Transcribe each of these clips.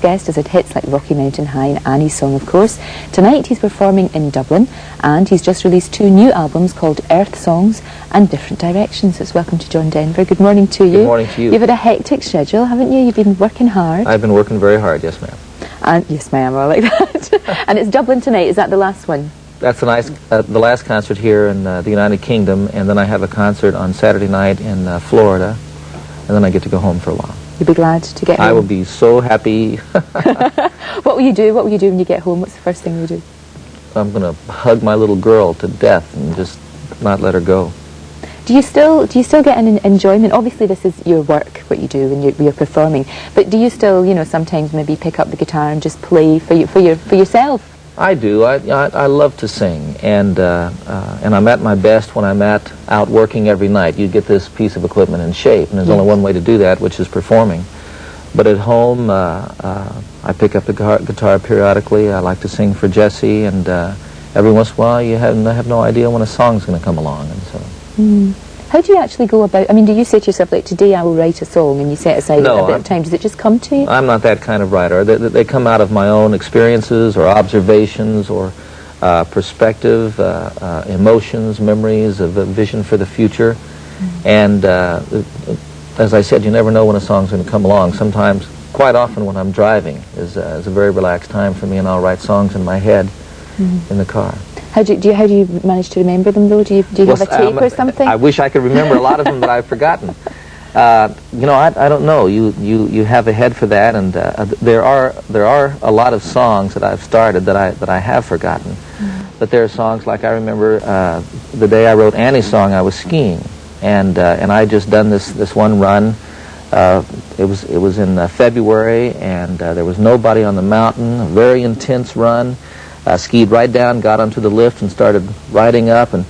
guest has had hits like Rocky Mountain High and Annie's Song, of course. Tonight he's performing in Dublin, and he's just released 2 new albums called Earth Songs and Different Directions. It's welcome to John Denver. Good morning to you. Good morning to you. You've had a hectic schedule, haven't you? You've been working hard. I've been working very hard, yes ma'am. And yes ma'am, I like that. And it's Dublin tonight, is that the last one? That's the last concert here in the United Kingdom, and then I have a concert on Saturday night in Florida, and then I get to go home for a while. You'll be glad to get home? I will be so happy. What will you do? What will you do when you get home? What's the first thing you do? I'm going to hug my little girl to death and just not let her go. Do you still get an enjoyment? Obviously, this is your work, what you do when you're performing. But do you still, you know, sometimes maybe pick up the guitar and just play for yourself? I do. I love to sing, and I'm at my best when I'm out working every night. You get this piece of equipment in shape, and there's only one way to do that, which is performing. But at home, I pick up the guitar periodically. I like to sing for Jesse, and every once in a while, you have no idea when a song's going to come along, and so. How do you actually go about, I mean, do you say to yourself, like, today I will write a song, and you set aside a bit of time? Does it just come to you? I'm not that kind of writer. They come out of my own experiences or observations or perspective, emotions, memories, of a vision for the future. And as I said, you never know when a song's going to come along. Sometimes, quite often when I'm driving is a very relaxed time for me, and I'll write songs in my head in the car. How do you manage to remember them, though? Do you have a tape or something? I wish I could remember a lot of them, but I've forgotten. You know, I don't know. You have a head for that, and there are a lot of songs that I've started that I have forgotten. But there are songs like I remember the day I wrote Annie's Song. I was skiing, and I just done this one run. It was in February, and there was nobody on the mountain. A very intense run. Skied right down, got onto the lift, and started riding up, and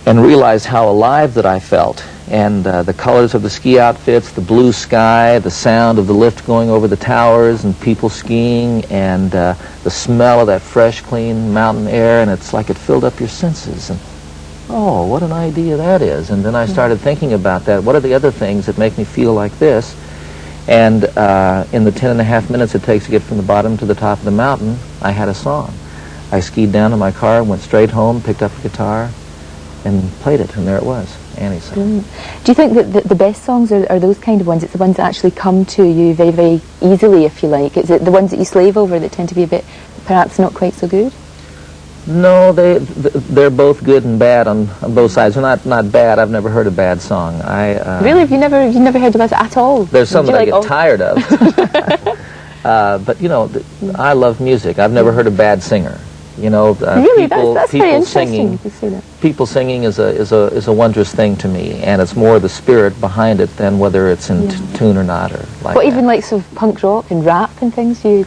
realized how alive that I felt. And the colors of the ski outfits, the blue sky, the sound of the lift going over the towers, and people skiing, and the smell of that fresh, clean mountain air, and it's like it filled up your senses. And oh, what an idea that is. And then I started thinking about that. What are the other things that make me feel like this? And in the 10.5 minutes it takes to get from the bottom to the top of the mountain, I had a song. I skied down to my car, went straight home, picked up the guitar, and played it, and there it was, Annie's Song. Do you think that the best songs are those kind of ones? It's the ones that actually come to you very, very easily, if you like? Is it the ones that you slave over that tend to be a bit, perhaps not quite so good? No, they're both good and bad on both sides. They're not bad. I've never heard a bad song. Really? You've never heard about it at all? There's some that I get tired of. But you know, I love music. I've never heard a bad singer. You know, really, that's very interesting. People singing is a wondrous thing to me, and it's more the spirit behind it than whether it's in tune or not, or like. But even like sort of punk rock and rap and things, do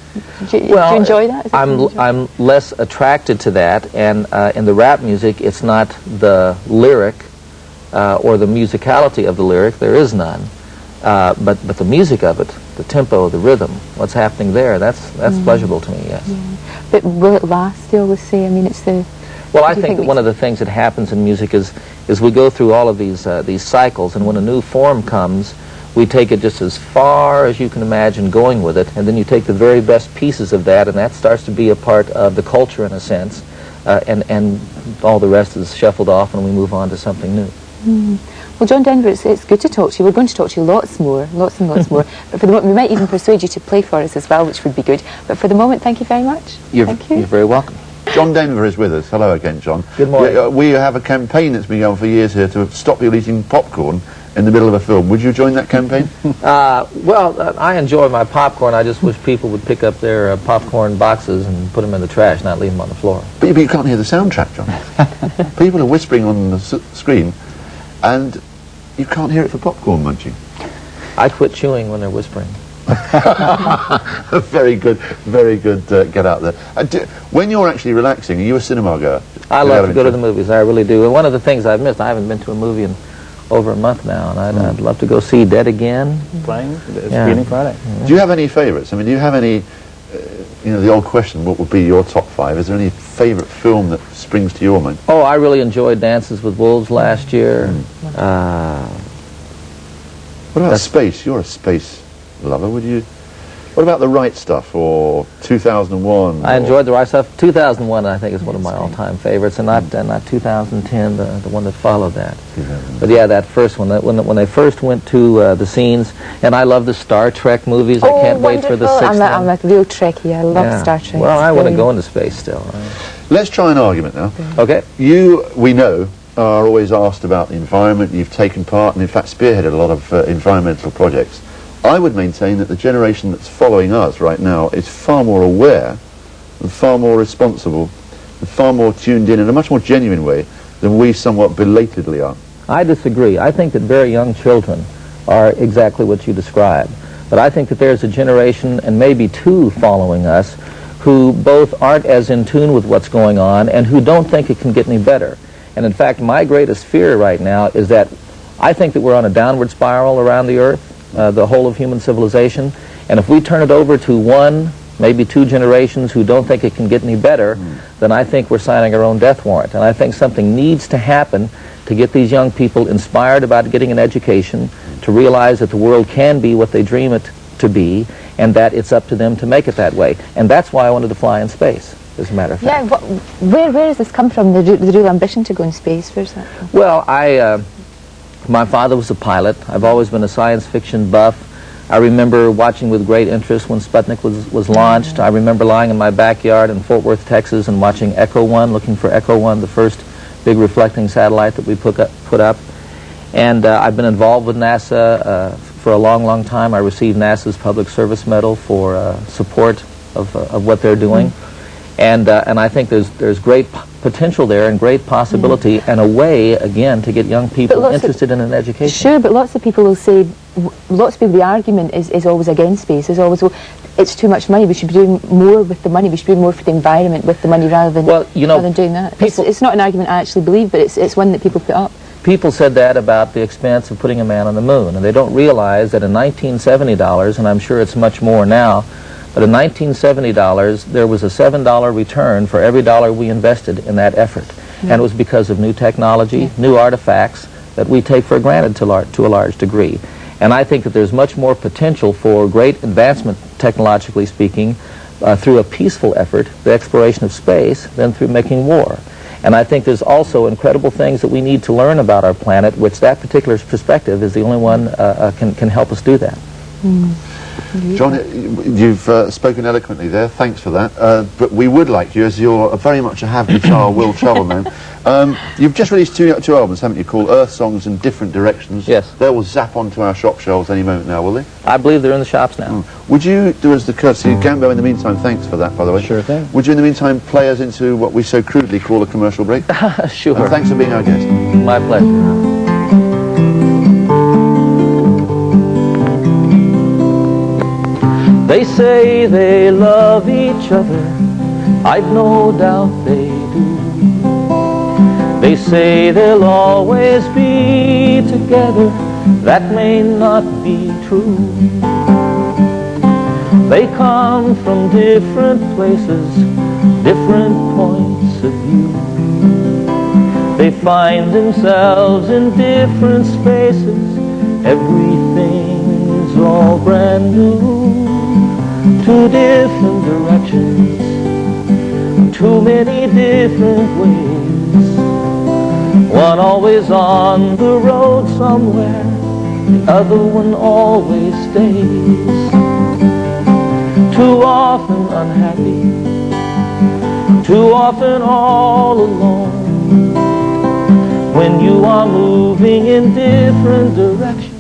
you enjoy that? I'm less attracted to that, and in the rap music, it's not the lyric or the musicality of the lyric. There is none, but the music of it, the tempo, the rhythm, what's happening there, that's pleasurable to me. Yes. Yeah. But will it last? They always say. I mean, it's the. Well, I think that one of the things that happens in music is we go through all of these cycles, and when a new form comes, we take it just as far as you can imagine going with it, and then you take the very best pieces of that, and that starts to be a part of the culture in a sense, and all the rest is shuffled off, and we move on to something new. Well, John Denver, it's good to talk to you. We're going to talk to you lots and lots more. But for the moment, we might even persuade you to play for us as well, which would be good. But for the moment, thank you very much. Thank you. You're very welcome. John Denver is with us. Hello again, John. Good morning. We have a campaign that's been going for years here to stop you eating popcorn in the middle of a film. Would you join that campaign? Well, I enjoy my popcorn. I just wish people would pick up their popcorn boxes and put them in the trash, not leave them on the floor. But you can't hear the soundtrack, John. People are whispering on the screen, and you can't hear it for popcorn munching. I quit chewing when they're whispering. Very good, very good. Get out there. When you're actually relaxing, are you a cinema goer? I love to go to the movies. I really do. And one of the things I've missed, I haven't been to a movie in over a month now, and I'd love to go see Dead Again. Playing Feeling Friday. Do you have any favourites? I mean, do you have any? You know, the old question: what would be your top 5? Is there any favourite film that springs to your mind? Oh, I really enjoyed Dances with Wolves last year. What about space? You're a space lover. Would you What about The Right Stuff or 2001? I enjoyed The Right Stuff. 2001, I think, is one of my all-time favorites, and not 2010, the one that followed that. But yeah, that first one, when they first went to the scenes, and I love the Star Trek movies. I can't wait for the sixth one. I'm a real Trekkie. I love Star Trek. Well, I want to go into space still. Let's try an argument now. Okay. You, we know, are always asked about the environment. You've taken part and, in fact, spearheaded a lot of environmental projects. I would maintain that the generation that's following us right now is far more aware and far more responsible and far more tuned in a much more genuine way than we somewhat belatedly are. I disagree. I think that very young children are exactly what you described. But I think that there's a generation, and maybe two following us, who both aren't as in tune with what's going on and who don't think it can get any better. And in fact, my greatest fear right now is that I think that we're on a downward spiral around the Earth, the whole of human civilization, and if we turn it over to one, maybe two generations who don't think it can get any better, then I think we're signing our own death warrant. And I think something needs to happen to get these young people inspired about getting an education, to realize that the world can be what they dream it to be, and that it's up to them to make it that way. And that's why I wanted to fly in space, as a matter of fact. Yeah, where does this come from, the real ambition to go in space? Where's that from? Well, my father was a pilot. I've always been a science fiction buff. I remember watching with great interest when Sputnik was launched. I remember lying in my backyard in Fort Worth, Texas, and watching Echo 1, looking for Echo 1, the first big reflecting satellite that we put up. And I've been involved with NASA for a long, long time. I received NASA's Public Service Medal for support of what they're doing. And I think there's great potential there and great possibility and a way, again, to get young people interested in an education. Sure, but lots of people will say, the argument is always against space. Is always, well, it's too much money. We should be doing more with the money. We should be doing more for the environment with the money rather than doing that. It's not an argument I actually believe, but it's one that people put up. People said that about the expense of putting a man on the moon, and they don't realize that in 1970 dollars, and I'm sure it's much more now, but in 1970 dollars, there was a $7 return for every dollar we invested in that effort. And it was because of new technology, new artifacts that we take for granted to a large degree. And I think that there's much more potential for great advancement, technologically speaking, through a peaceful effort, the exploration of space, than through making war. And I think there's also incredible things that we need to learn about our planet, which that particular perspective is the only one can help us do that. John, you've spoken eloquently there. Thanks for that. But we would like you, as you're very much a have-guitar, will travel man. You've just released two albums, haven't you, called Earth Songs in Different Directions. Yes. They will zap onto our shop shelves any moment now, will they? I believe they're in the shops now. Would you do us the courtesy, Gambo, in the meantime, thanks for that, by the way. Sure thing. Would you, in the meantime, play us into what we so crudely call a commercial break? Sure. And thanks for being our guest. My pleasure. They say they love each other, I've no doubt they do. They say they'll always be together, that may not be true. They come from different places, different points of view. They find themselves in different spaces, everything's all brand new. Two different directions, too many different ways. One always on the road somewhere, the other one always stays. Too often unhappy, too often all alone. When you are moving in different directions,